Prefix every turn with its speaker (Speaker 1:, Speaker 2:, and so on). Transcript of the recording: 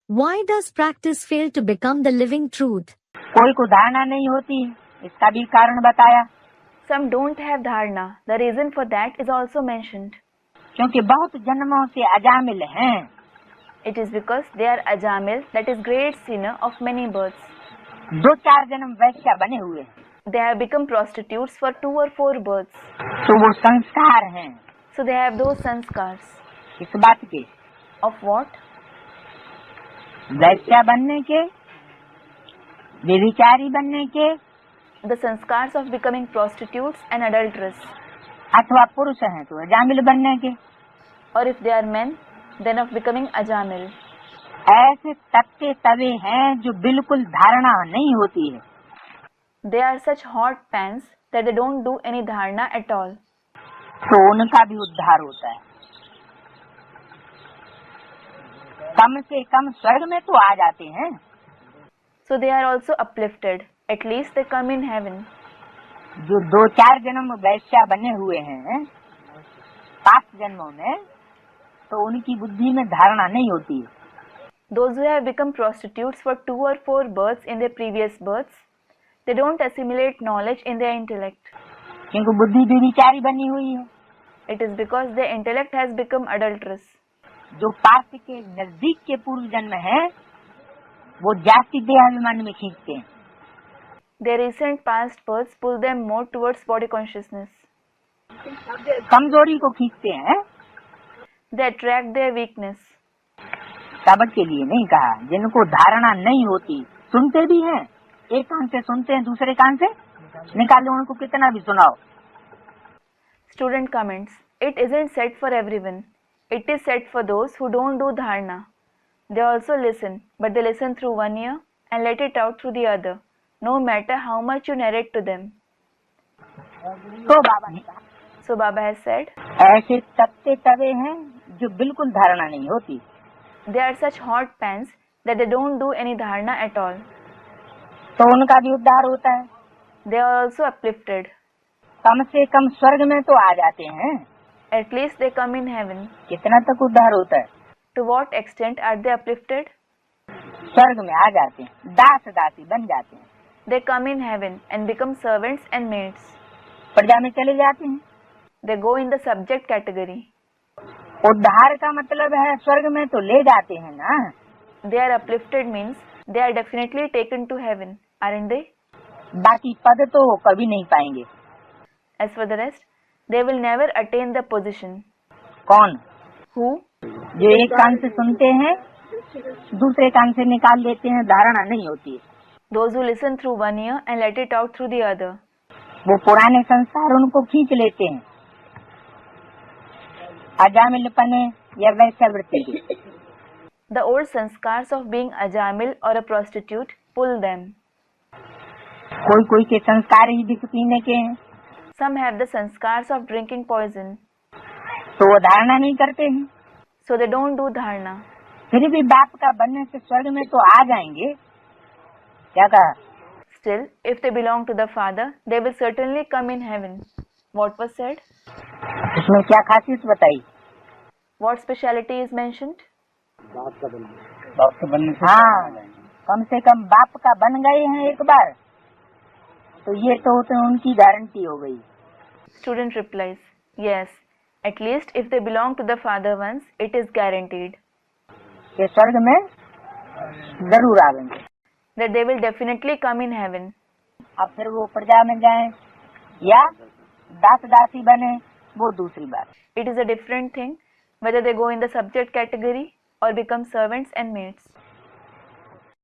Speaker 1: Why does practice fail to become the living truth?
Speaker 2: कोई को धारणा नहीं होती, इसका भी कारण बताया।
Speaker 3: Some don't have dharana. The reason for that is also mentioned.
Speaker 2: क्योंकि बहुत जन्मों से अजामिल हैं।
Speaker 3: It is because they are ajamil, that is great sinner of many births.
Speaker 2: 2-4 जन्म वैश्या बने हुए हैं,
Speaker 3: They have become prostitutes for 2 or 4 births.
Speaker 2: तो वो संस्कार हैं।
Speaker 3: So they have those sanskars.
Speaker 2: इस बात के
Speaker 3: Of what?
Speaker 2: वैश्या बनने के, व्यभिचारी बनने के,
Speaker 3: The sanskars of becoming prostitutes and adulteress.
Speaker 2: अथवा पुरुष हैं तो अजामिल बनने के।
Speaker 3: Or if they are men, then of becoming ajamil.
Speaker 2: ऐसे तत्ते तवे हैं जो बिल्कुल धारणा नहीं होती है।
Speaker 3: They are such hot pans that they don't do any dharana at all.
Speaker 2: तो उनका भी उद्धार होता है। कम से कम स्वर्ग में तो आ जाते हैं।
Speaker 3: So they are also uplifted. At least they come in heaven.
Speaker 2: जो 2-4 जन्म वैश्या बने हुए हैं 5 जन्मों में, तो उनकी बुद्धि में धारणा नहीं होती है।
Speaker 3: Those who have become prostitutes for 2 or 4 births in their previous births, they don't assimilate knowledge in their intellect.
Speaker 2: क्योंकि बुद्धि व्यभिचारी बनी हुई है।
Speaker 3: It is because their intellect has become adulterous.
Speaker 2: जो पास के नजदीक के पूर्व जन्म है, वो जाति देहाभिमान में खींचते हैं।
Speaker 3: Their recent past births pull them more towards body consciousness.
Speaker 2: कमजोरी को खींचते हैं।
Speaker 3: They attract their weakness.
Speaker 2: सबक के लिए नहीं कहा, जिनको धारणा नहीं होती, सुनते भी हैं, एक कान से सुनते हैं, दूसरे कान से निकालो, उनको कितना भी सुनाओ।
Speaker 3: Student comments. It isn't said for everyone. It is said for those who don't do dharana. They also listen, but they listen through one ear and let it out through the other, no matter how much you narrate to them.
Speaker 2: तो बाबा ने कहा,
Speaker 3: So Baba has said,
Speaker 2: ऐसे तत्ते तवे हैं जो बिल्कुल धारणा नहीं होती।
Speaker 3: they are such hot pans that they don't do any dharana at all.
Speaker 2: तो उनका भी उद्धार होता है।
Speaker 3: They are also uplifted.
Speaker 2: कम से कम स्वर्ग में तो आ जाते हैं।
Speaker 3: At least they come in heaven.
Speaker 2: कितना तक उद्धार होता है?
Speaker 3: To what extent are they uplifted?
Speaker 2: स्वर्ग में आ जाते हैं, दास दासी बन जाते हैं,
Speaker 3: They come in heaven and become servants and maids.
Speaker 2: प्रजा में चले जाते हैं।
Speaker 3: They go in the subject category.
Speaker 2: उद्धार का मतलब है स्वर्ग में तो ले जाते हैं ना।
Speaker 3: They are uplifted means they are definitely taken to heaven, aren't they?
Speaker 2: बाकी पद तो वो कभी नहीं पाएंगे।
Speaker 3: As for the rest, they will never attain the position.
Speaker 2: कौन?
Speaker 3: Who?
Speaker 2: जो एक कान से सुनते हैं, दूसरे कान से निकाल लेते हैं, धारणा नहीं होती है।
Speaker 3: Those who listen through one ear and let it out through the other.
Speaker 2: वो पुराने संस्कार उनको खींच लेते हैं, अजामिलपने या वैश्यावृत्ति के।
Speaker 3: The old sanskars of being ajamil or a prostitute pull them.
Speaker 2: कोई कोई के संस्कार ही विष पीने के हैं,
Speaker 3: Some have the sanskars of drinking poison,
Speaker 2: तो वो धारणा नहीं करते हैं।
Speaker 3: so they don't do dharana.
Speaker 2: फिर भी बाप का बनने से स्वर्ग में तो आ जाएंगे। क्या कहा?
Speaker 3: Still, if they belong to the Father, they will certainly come in heaven. What was said?
Speaker 2: इसमें क्या खासियत बताई?
Speaker 3: What speciality is mentioned?
Speaker 2: बाप का बनने से हाँ, कम से कम बाप का बन गए हैं एक बार, तो ये तो उनकी गारंटी हो गई।
Speaker 3: Student replies, yes, at least if they belong to the Father once, it is guaranteed
Speaker 2: ये स्वर्ग में जरूर आएंगे।
Speaker 3: that they will definitely come in heaven.
Speaker 2: अब फिर वो प्रजा में जाएं या दास दासी बने, वो दूसरी बात।
Speaker 3: It is a different thing whether they go in the subject category or become servants and maids.